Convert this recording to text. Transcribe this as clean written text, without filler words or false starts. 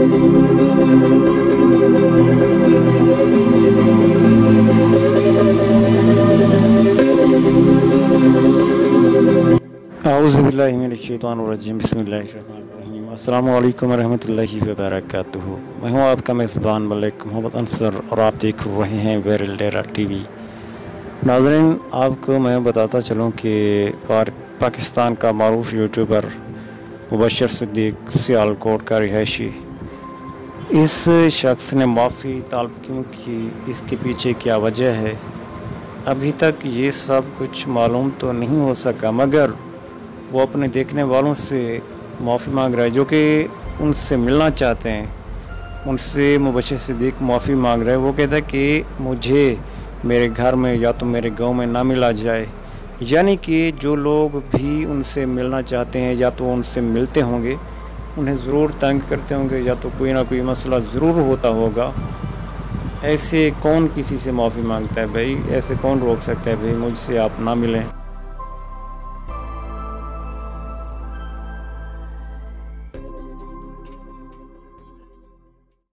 औज़ुबिल्लाहि मिनश्शैतानिर्रजीम बिस्मिल्लाहिर्रहमानिर्रहीम अस्सलामु अलैकुम रहमतुल्लाहि व बरकातुहू। मैं हूँ आपका मेज़बान मलिक मोहम्मद अंसर और आप देख रहे हैं वायरल डेरा टीवी। नाज़रीन, आपको मैं बताता चलूँ कि पाकिस्तान का मारूफ यूट्यूबर मुबशर सिद्दीक़ सियालकोट का रिहायशी, इस शख्स ने माफ़ी तलब क्यों की, इसके पीछे क्या वजह है, अभी तक ये सब कुछ मालूम तो नहीं हो सका, मगर वो अपने देखने वालों से माफ़ी मांग रहा है जो कि उनसे मिलना चाहते हैं। उनसे मुबशर सिद्दीक़ माफ़ी मांग रहा है। वो कहता है कि मुझे मेरे घर में या तो मेरे गांव में ना मिला जाए, यानी कि जो लोग भी उनसे मिलना चाहते हैं या तो उनसे मिलते होंगे, उन्हें ज़रूर तंग करते होंगे या तो कोई ना कोई मसला ज़रूर होता होगा। ऐसे कौन किसी से माफ़ी मांगता है भाई? ऐसे कौन रोक सकता है भाई मुझसे आप ना मिलें?